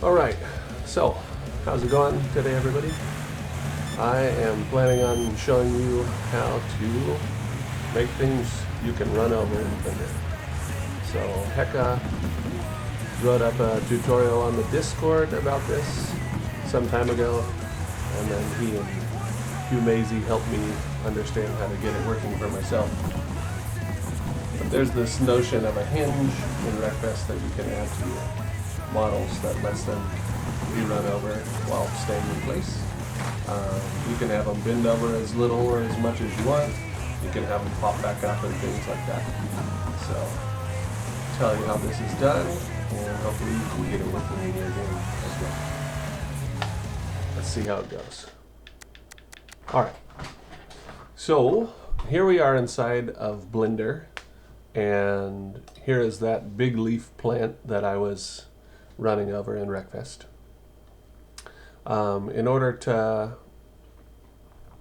Alright, so how's it going today, everybody? I am planning on showing you how to make things you can run over in Blender. So Heka wrote up a tutorial on the Discord about this some time ago, and then he and Hugh Maisie helped me understand how to get it working for myself. But there's this notion of a hinge in Wreckfest that you can add to your models that lets them be run over while staying in place. You can have them bend over as little or as much as you want. You can have them pop back up and things like that. So, tell you how this is done, and hopefully you can get it working in your game as well. Let's see how it goes. Alright, so here we are inside of Blender, and here is that big leaf plant that I was running over in Wreckfest. In order to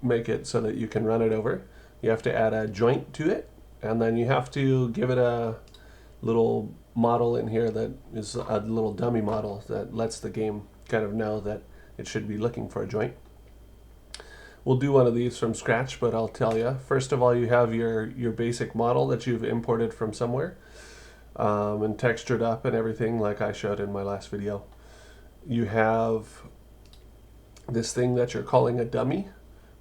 make it so that you can run it over, you have to add a joint to it, and then you have to give it a little model in here that is a little dummy model that lets the game kind of know that it should be looking for a joint. We'll do one of these from scratch, but I'll tell you. First of all, you have your basic model that you've imported from somewhere and textured up and everything like I showed in my last video. You have this thing that you're calling a dummy,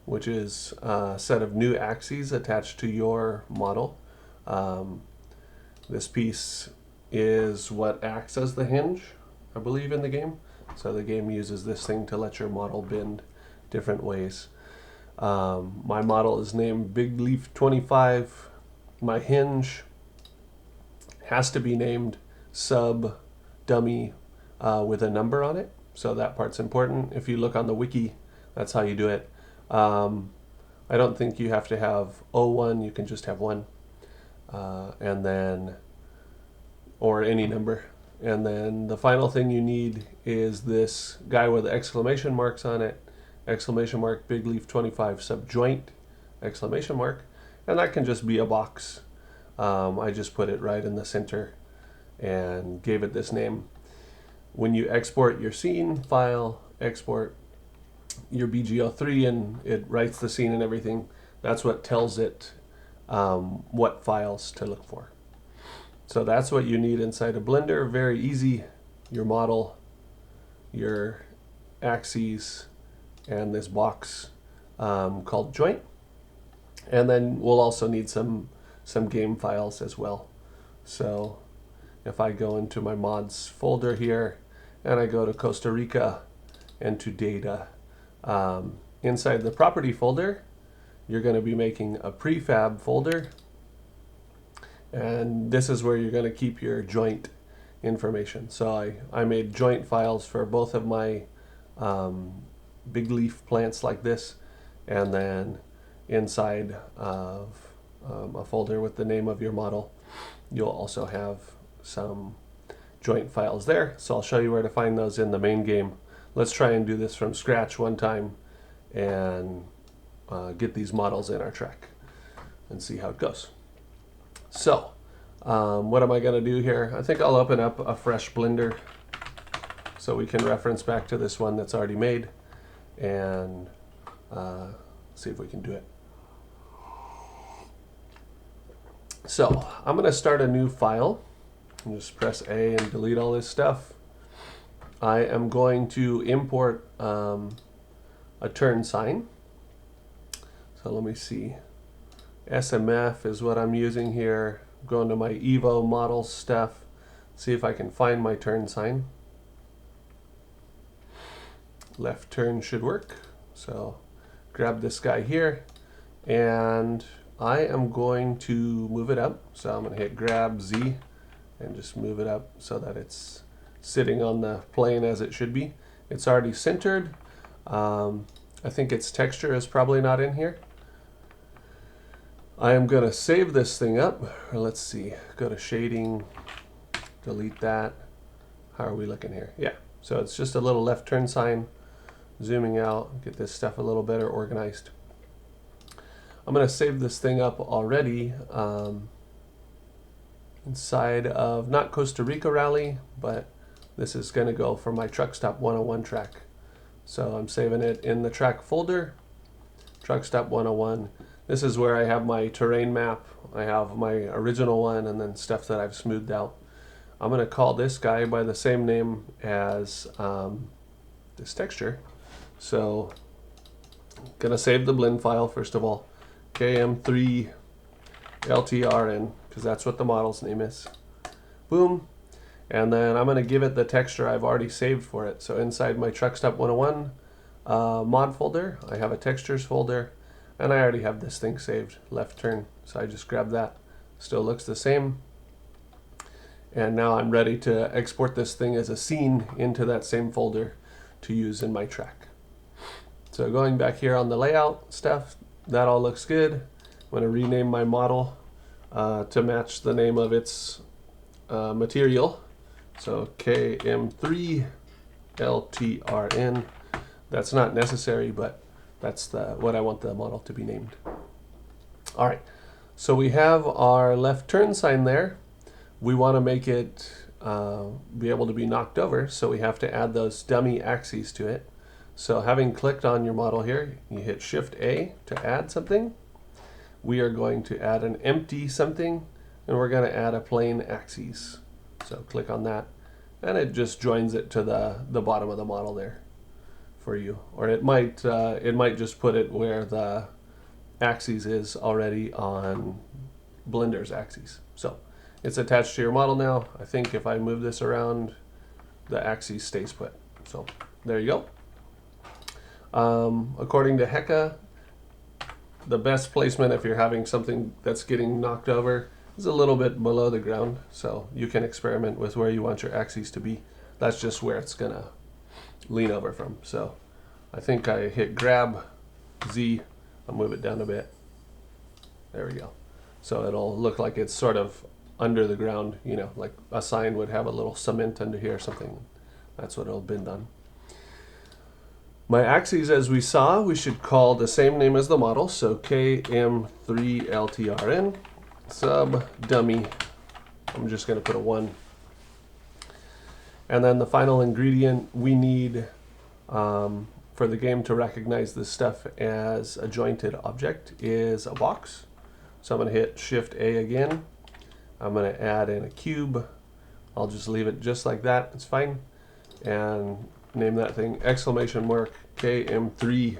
which is a set of new axes attached to your model. This piece is what acts as the hinge, I believe, in the game. So the game uses this thing to let your model bend different ways. My model is named Big Leaf 25. My hinge has to be named sub dummy with a number on it. So that part's important. If you look on the wiki, that's how you do it. I don't think you have to have 01, you can just have 1. And then, or any number. And then the final thing you need is this guy with exclamation marks on it. Exclamation mark, Big Leaf 25 subjoint, exclamation mark. And that can just be a box. I just put it right in the center and gave it this name. When you export your scene file, export your BGO3 and it writes the scene and everything, that's what tells it what files to look for. So that's what you need inside of Blender. Very easy. Your model, your axes, and this box called joint. And then we'll also need some game files as well. So if I go into my mods folder here and I go to Costa Rica and to data, inside the property folder, you're going to be making a prefab folder. And this is where you're going to keep your joint information. So I made joint files for both of my big leaf plants like this, and then inside of a folder with the name of your model, you'll also have some joint files there. So I'll show you where to find those in the main game. Let's try and do this from scratch one time and get these models in our track and see how it goes. So what am I going to do here? I think I'll open up a fresh Blender so we can reference back to this one that's already made and see if we can do it. So I'm going to start a new file. Just press A and delete all this stuff. I am going to import a turn sign. So let me see. SMF is what I'm using here. I'm going to my Evo model stuff. See if I can find my turn sign. Left turn should work. So grab this guy here and I am going to move it up. So I'm going to hit grab Z and just move it up so that it's sitting on the plane as it should be. It's already centered. I think its texture is probably not in here. I am going to save this thing up. Or let's see, go to shading, delete that. How are we looking here? Yeah, so it's just a little left turn sign. Zooming out, get this stuff a little better organized. I'm going to save this thing up already inside of not Costa Rica Rally, but This is going to go for my Truck Stop 101 track. So I'm saving it in the track folder, Truck Stop 101. This is where I have my terrain map. I have my original one and then stuff that I've smoothed out. I'm going to call this guy by the same name as this texture. So I'm going to save the blend file first of all, KM3 LTRN, because that's what the model's name is. Boom. And then I'm going to give it the texture I've already saved for it. So inside my Truck Stop 101 mod folder, I have a textures folder, and I already have this thing saved, left turn. So I just grab that. Still looks the same. And now I'm ready to export this thing as a scene into that same folder to use in my track. So going back here on the layout stuff, that all looks good. I'm going to rename my model to match the name of its material. So KM3 LTRN. That's not necessary, but that's what I want the model to be named. All right, so we have our left turn sign there. We want to make it be able to be knocked over, so we have to add those dummy axes to it. So having clicked on your model here, you hit Shift A to add something. We are going to add an empty something, and we're going to add a plain axis. So click on that, and it just joins it to the bottom of the model there for you. Or it might just put it where the axis is already on Blender's axis. So it's attached to your model now. I think if I move this around, the axis stays put. So there you go. According to Heka, the best placement if you're having something that's getting knocked over is a little bit below the ground. So you can experiment with where you want your axis to be. That's just where it's gonna lean over from. So I think I hit grab Z, I'll move it down a bit. There we go. So it'll look like it's sort of under the ground, you know, like a sign would have a little cement under here or something. That's what it'll bend on. My axes, as we saw, we should call the same name as the model. So KM3LTRN, sub dummy. I'm just going to put a 1. And then the final ingredient we need for the game to recognize this stuff as a jointed object is a box. So I'm going to hit Shift A again. I'm going to add in a cube. I'll just leave it just like that. It's fine. And name that thing KM3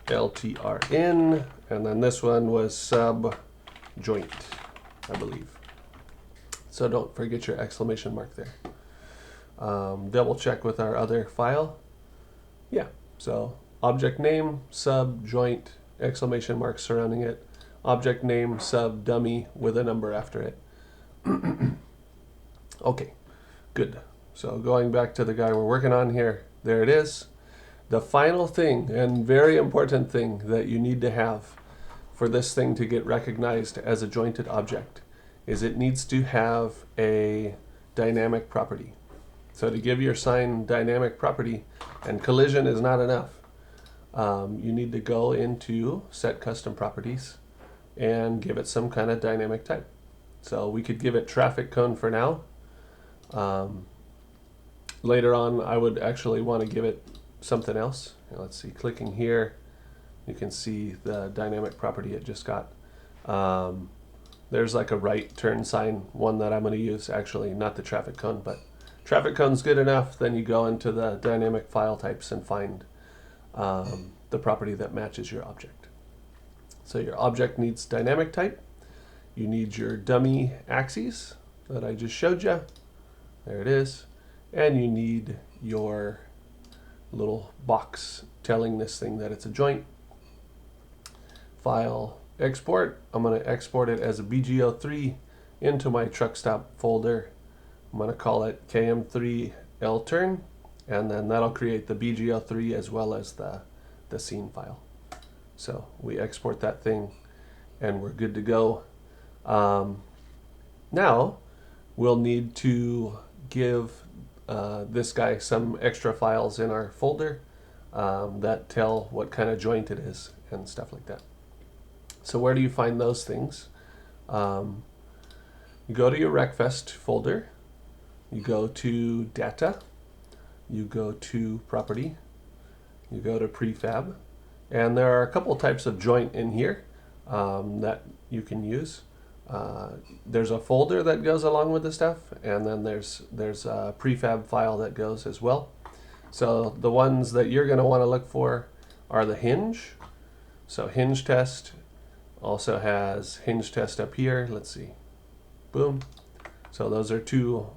LTRN. And then this one was sub joint, I believe. So don't forget your exclamation mark there. Double check with our other file. Yeah, so object name, sub joint, exclamation mark surrounding it. Object name, sub dummy with a number after it. Okay, good. So going back to the guy we're working on here, there it is. The final thing and very important thing that you need to have for this thing to get recognized as a jointed object is it needs to have a dynamic property. So to give your sign dynamic property, and collision is not enough, you need to go into set custom properties and give it some kind of dynamic type. So we could give it traffic cone for now. Later on, I would actually want to give it something else. Let's see, clicking here, you can see the dynamic property it just got. There's like a right turn sign, one that I'm going to use, actually, not the traffic cone, but traffic cone's good enough. Then you go into the dynamic file types and find the property that matches your object. So your object needs dynamic type. You need your dummy axes that I just showed you. There it is. And you need your little box telling this thing that it's a joint. File export. I'm going to export it as a BGO3 into my truck stop folder. I'm going to call it KM3LTurn, and then that'll create the BGO3 as well as the scene file. So we export that thing and we're good to go. Now we'll need to give this guy some extra files in our folder that tell what kind of joint it is and stuff like that. So where do you find those things? You go to your Wreckfest folder, you go to data, you go to property, you go to prefab, and there are a couple types of joint in here that you can use. There's a folder that goes along with the stuff, and then there's a prefab file that goes as well. So the ones that you're going to want to look for are the hinge. So hinge test also has hinge test up here. Let's see. Boom. So those are two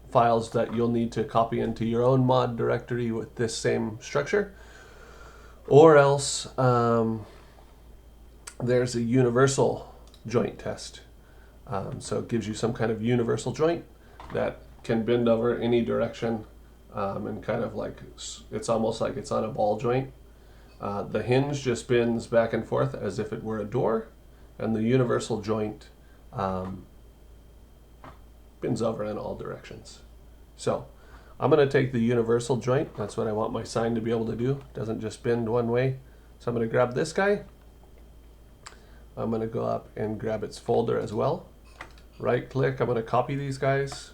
files that you'll need to copy into your own mod directory with this same structure. Or else there's a universal joint test. So it gives you some kind of universal joint that can bend over any direction, and kind of like, it's almost like it's on a ball joint. The hinge just bends back and forth as if it were a door, and the universal joint bends over in all directions. So I'm going to take the universal joint. That's what I want my sign to be able to do. It doesn't just bend one way. So I'm going to grab this guy. I'm going to go up and grab its folder as well. Right click, I'm going to copy these guys.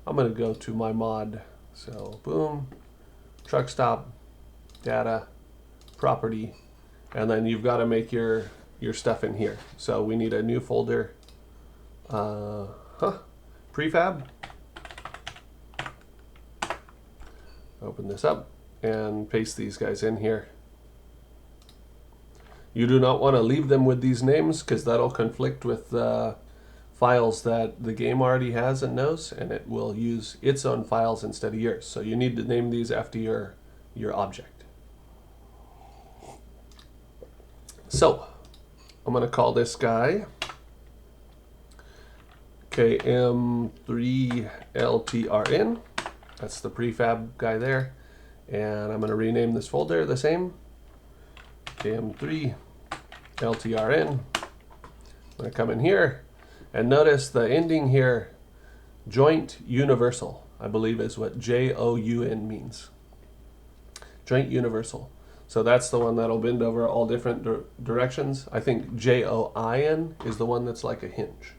I'm going to go to my mod. So boom, truck stop, data, property, and then you've got to make your stuff in here. So we need a new folder, prefab. Open this up and paste these guys in here. You do not want to leave them with these names because that'll conflict with files that the game already has and knows, and it will use its own files instead of yours. So you need to name these after your object. So I'm going to call this guy KM3LTRN. That's the prefab guy there. And I'm going to rename this folder the same. KM3LTRN. I'm going to come in here and notice the ending here, joint universal, I believe is what JOUN means. Joint universal. So that's the one that'll bend over all different directions. I think JOIN is the one that's like a hinge.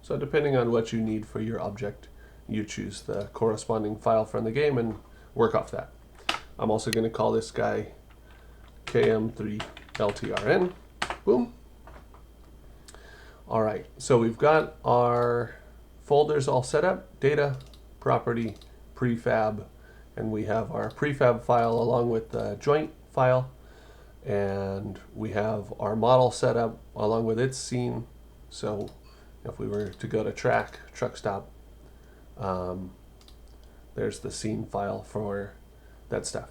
So depending on what you need for your object, you choose the corresponding file from the game and work off that. I'm also going to call this guy KM3LTRN. Boom. All right, so we've got our folders all set up, data, property, prefab, and we have our prefab file along with the joint file, and we have our model set up along with its scene. So if we were to go to truck stop, there's the scene file for that stuff.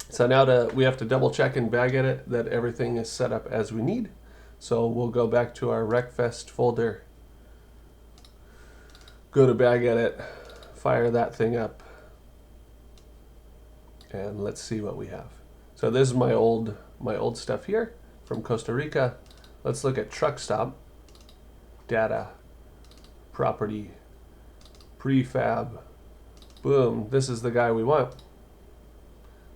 So now we have to double check and bag edit that everything is set up as we need. So we'll go back to our Wreckfest folder, go to bag edit, fire that thing up, and let's see what we have. So this is my old stuff here from Costa Rica. Let's look at truck stop, data, property, prefab, boom, this is the guy we want.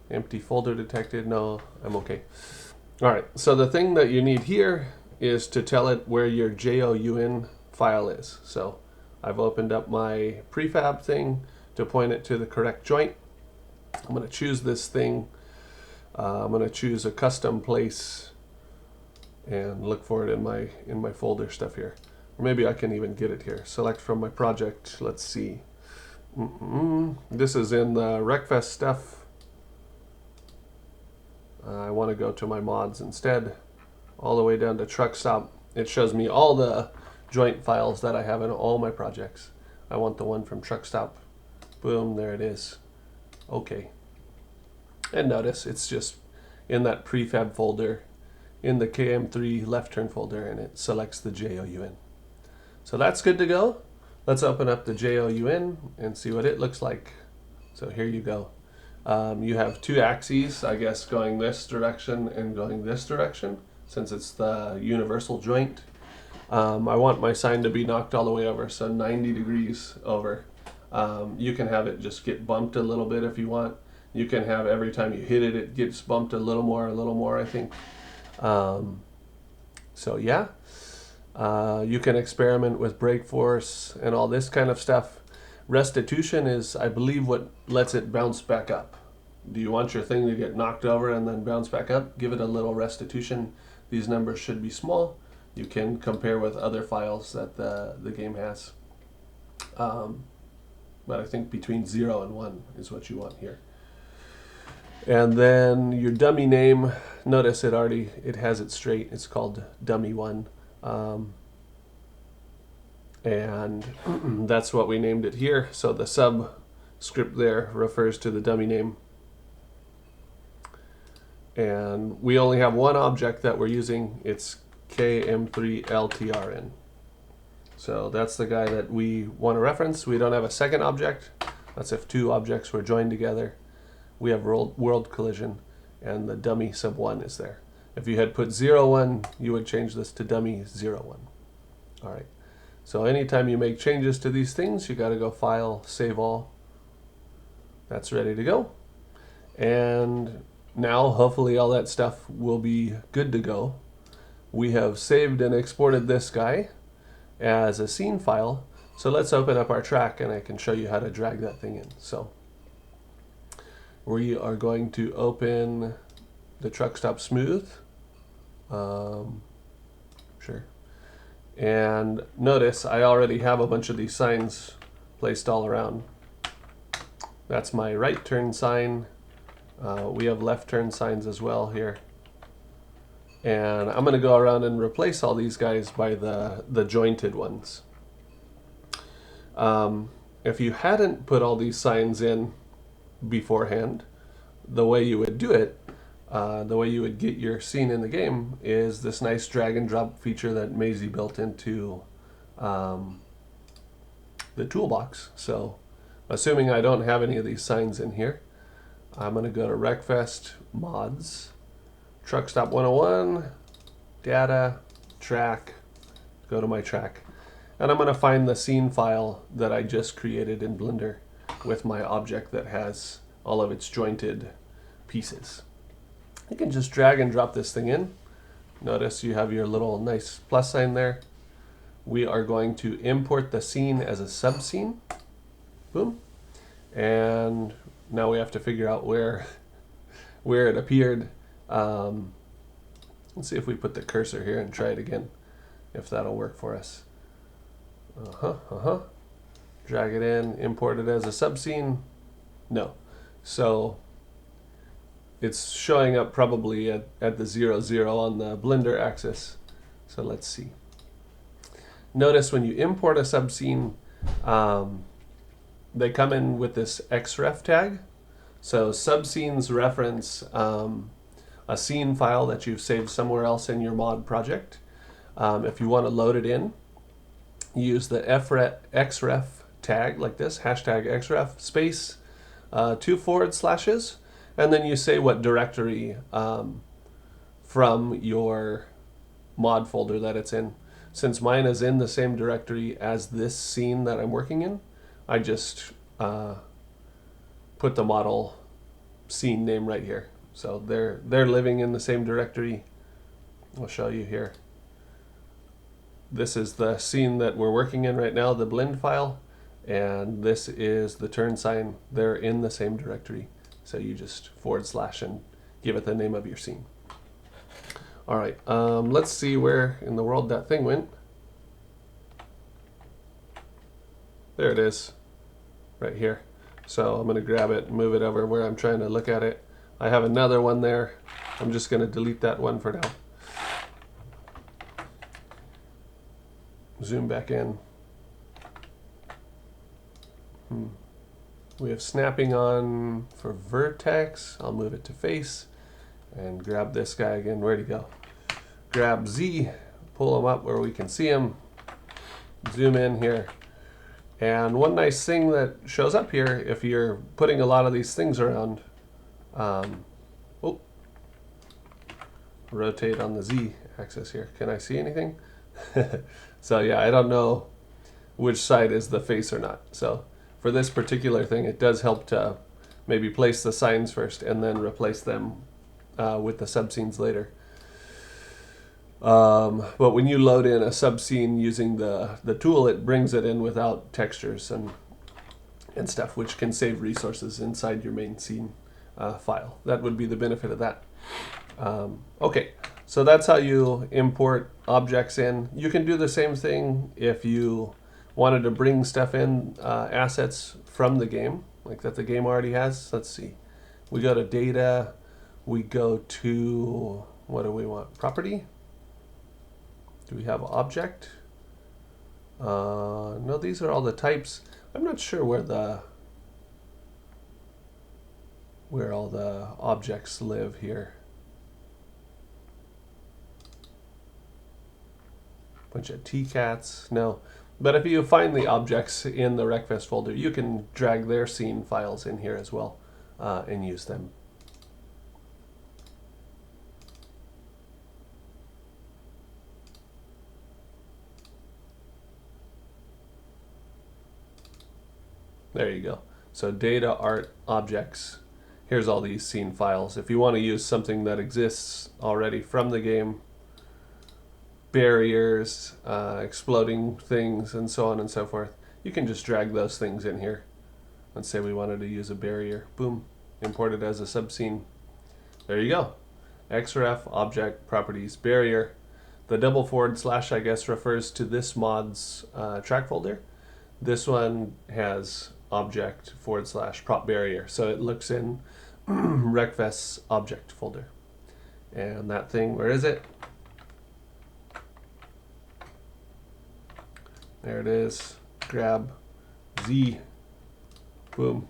Empty folder detected, no, I'm okay. All right, so the thing that you need here is to tell it where your JOUN file is. So I've opened up my prefab thing to point it to the correct joint. I'm going to choose this thing. I'm going to choose a custom place and look for it in my folder stuff here. Or maybe I can even get it here. Select from my project. Let's see. This is in the Wreckfest stuff. I want to go to my mods instead. All the way down to truck stop. It shows me all the joint files that I have in all my projects. I want the one from truck stop. Boom, there it is. Okay. And notice it's just in that prefab folder in the KM3 left turn folder, and it selects the JOUN. So that's good to go. Let's open up the JOUN and see what it looks like. So here you go. You have two axes, I guess, going this direction and going this direction, since it's the universal joint. I want my sign to be knocked all the way over, so 90 degrees over. You can have it just get bumped a little bit if you want. You can have every time you hit it, it gets bumped a little more, I think. So yeah, you can experiment with brake force and all this kind of stuff. Restitution is, I believe, what lets it bounce back up. Do you want your thing to get knocked over and then bounce back up? Give it a little restitution. These numbers should be small. You can compare with other files that the game has. But I think between 0 and 1 is what you want here. And then your dummy name, notice it has it straight. It's called dummy1. And that's what we named it here. So the subscript there refers to the dummy name. And we only have one object that we're using. It's KM3LTRN. So that's the guy that we want to reference. We don't have a second object. That's if two objects were joined together. We have world collision, and the dummy sub1 is there. If you had put 01, you would change this to dummy 01. All right. So anytime you make changes to these things, you got to go File, Save All. That's ready to go. And now, hopefully, all that stuff will be good to go. We have saved and exported this guy as a scene file. So let's open up our track, and I can show you how to drag that thing in. So we are going to open the truck stop smooth. Sure. And notice I already have a bunch of these signs placed all around. That's my right turn sign. We have left turn signs as well here. And I'm going to go around and replace all these guys by the jointed ones. If you hadn't put all these signs in beforehand, the way you would do it, the way you would get your scene in the game is this nice drag and drop feature that Maisie built into the toolbox. So assuming I don't have any of these signs in here, I'm going to go to Wreckfest, Mods, Truck Stop 101, Data, Track, go to my track. And I'm going to find the scene file that I just created in Blender with my object that has all of its jointed pieces. You can just drag and drop this thing in. Notice you have your little nice plus sign there. We are going to import the scene as a subscene. Boom. And now we have to figure out where it appeared. Let's see if we put the cursor here and try it again, if that'll work for us. Drag it in, import it as a subscene. No. So it's showing up probably at the 0, 0 on the Blender axis. So let's see. Notice when you import a subscene, they come in with this xref tag. So subscenes reference a scene file that you've saved somewhere else in your mod project. If you want to load it in, use the xref tag like this, hashtag xref space 2 forward slashes, and then you say what directory from your mod folder that it's in. Since mine is in the same directory as this scene that I'm working in, I just put the model scene name right here. So they're living in the same directory. I'll show you here. This is the scene that we're working in right now, the blend file, and this is the turn sign. They're in the same directory. So you just forward slash and give it the name of your scene. All right, let's see where in the world that thing went. There it is, right here. So I'm going to grab it and move it over where I'm trying to look at it. I have another one there. I'm just going to delete that one for now. Zoom back in. We have snapping on for vertex. I'll move it to face and grab this guy again. Where'd he go? Grab Z, pull him up where we can see him. Zoom in here. And one nice thing that shows up here, if you're putting a lot of these things around, rotate on the Z axis here. Can I see anything? So yeah, I don't know which side is the face or not. So for this particular thing, it does help to maybe place the signs first and then replace them with the subscenes later. But when you load in a subscene using the tool, it brings it in without textures, and and stuff, which can save resources inside your main scene file. That would be the benefit of that. Okay, so that's how you import objects in. You can do the same thing if you wanted to bring stuff in, assets from the game, like that the game already has. Let's see. We go to data, we go to, what do we want? Property? Do we have object? No, these are all the types. I'm not sure where all the objects live here. Bunch of T-cats, no. But if you find the objects in the Wreckfest folder, you can drag their scene files in here as well and use them. There you go. So data, art, objects. Here's all these scene files. If you want to use something that exists already from the game, barriers, exploding things, and so on and so forth, you can just drag those things in here. Let's say we wanted to use a barrier. Boom. Import it as a subscene. There you go. xref, object, properties, barrier. The double / I guess refers to this mod's track folder. This one has object / prop barrier. So it looks in Wreckfest's object folder. And that thing, where is it? There it is. Grab Z. Boom.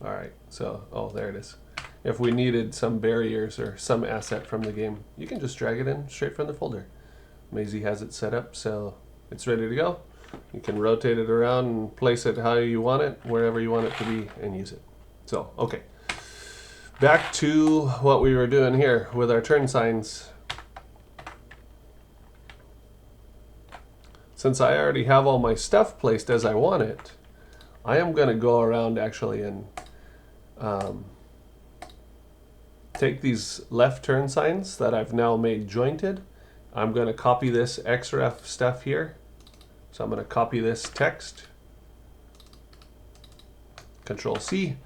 All right. So, oh, there it is. If we needed some barriers or some asset from the game, you can just drag it in straight from the folder. Maisie has it set up, so it's ready to go. You can rotate it around and place it how you want it, wherever you want it to be, and use it. So, okay. Back to what we were doing here with our turn signs. Since I already have all my stuff placed as I want it, I am going to go around actually and take these left turn signs that I've now made jointed. I'm going to copy this xref stuff here. So I'm going to copy this text, Control C,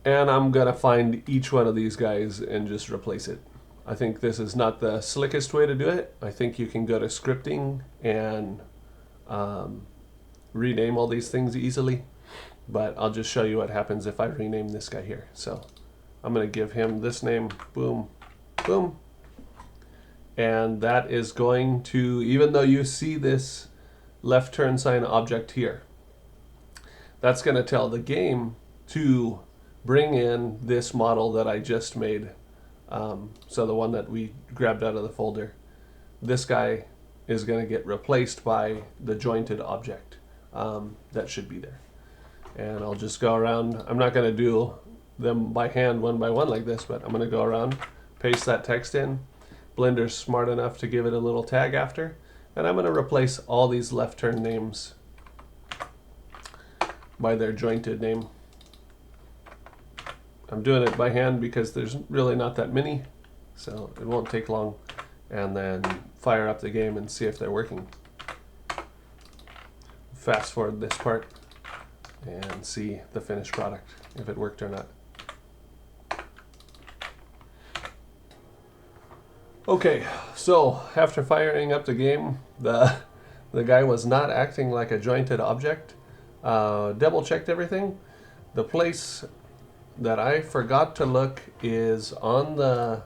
and I'm going to find each one of these guys and just replace it. I think this is not the slickest way to do it. I think you can go to scripting and rename all these things easily, but I'll just show you what happens if I rename this guy here. So I'm going to give him this name, boom, boom. And that is going to, even though you see this left turn sign object here, that's going to tell the game to bring in this model that I just made. So the one that we grabbed out of the folder. This guy is going to get replaced by the jointed object that should be there. And I'll just go around. I'm not going to do them by hand one by one like this, but I'm going to go around, paste that text in. Blender's smart enough to give it a little tag after, and I'm going to replace all these left turn names by their jointed name. I'm doing it by hand because there's really not that many, so it won't take long. And then fire up the game and see if they're working. Fast forward this part and see the finished product, if it worked or not. Okay, so after firing up the game, the guy was not acting like a jointed object. Double checked everything. The place that I forgot to look is on the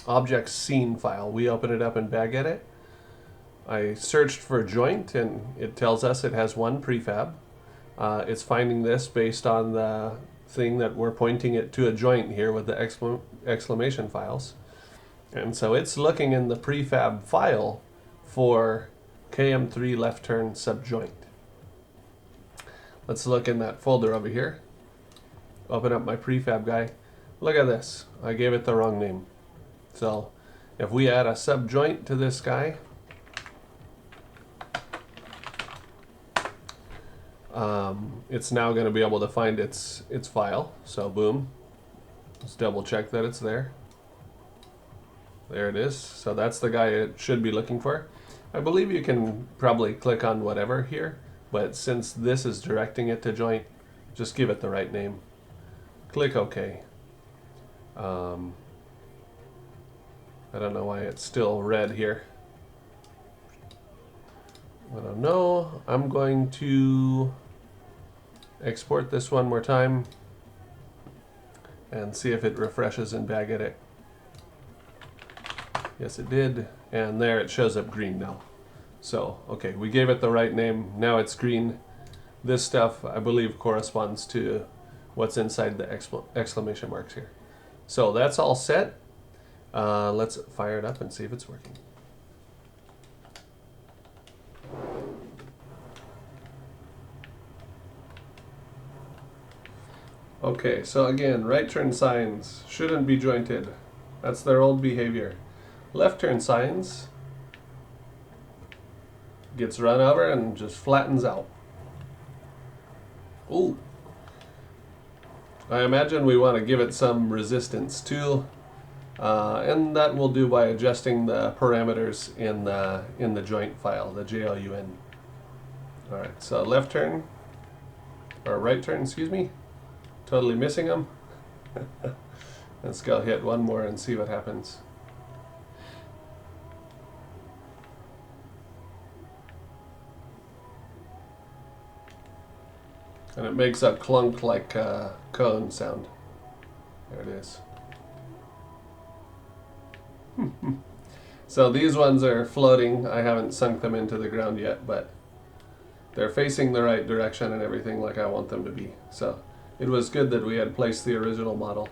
object scene file. We open it up in Bagedit. I searched for joint and it tells us it has one prefab. It's finding this based on the thing that we're pointing it to a joint here with the exclamation files. And so it's looking in the prefab file for KM3 left turn subjoint. Let's look in that folder over here. Open up my prefab guy. Look at this. I gave it the wrong name. So if we add a subjoint to this guy, it's now going to be able to find its file. So boom. Let's double check that it's there. There it is. So that's the guy it should be looking for. I believe you can probably click on whatever here, but since this is directing it to joint, just give it the right name. Click OK. I don't know why it's still red here. I don't know. I'm going to export this one more time and see if it refreshes in Bagedic. Yes, it did. And there it shows up green now. So, okay, we gave it the right name. Now it's green. This stuff, I believe, corresponds to what's inside the exclamation marks here. So that's all set. Let's fire it up and see if it's working. Okay, so again, right turn signs shouldn't be jointed. That's their old behavior. Left turn signs gets run over and just flattens out. Ooh. I imagine we want to give it some resistance too, and that we'll do by adjusting the parameters in the joint file, the JLUN. All right, so left turn, or right turn, excuse me. Totally missing them. Let's go hit one more and see what happens. And it makes a clunk like a cone sound. There it is. So these ones are floating. I haven't sunk them into the ground yet, but they're facing the right direction and everything like I want them to be. So it was good that we had placed the original model.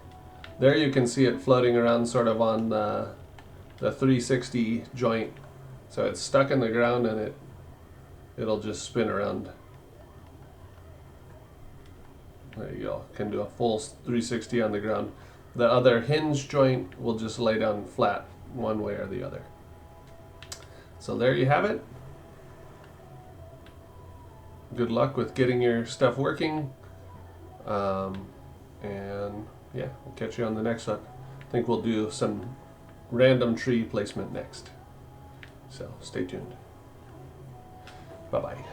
There you can see it floating around sort of on the 360 joint. So it's stuck in the ground and it'll just spin around. There you go. Can do a full 360 on the ground. The other hinge joint will just lay down flat one way or the other. So there you have it. Good luck with getting your stuff working. And yeah, we'll catch you on the next one. I think we'll do some random tree placement next. So stay tuned. Bye-bye.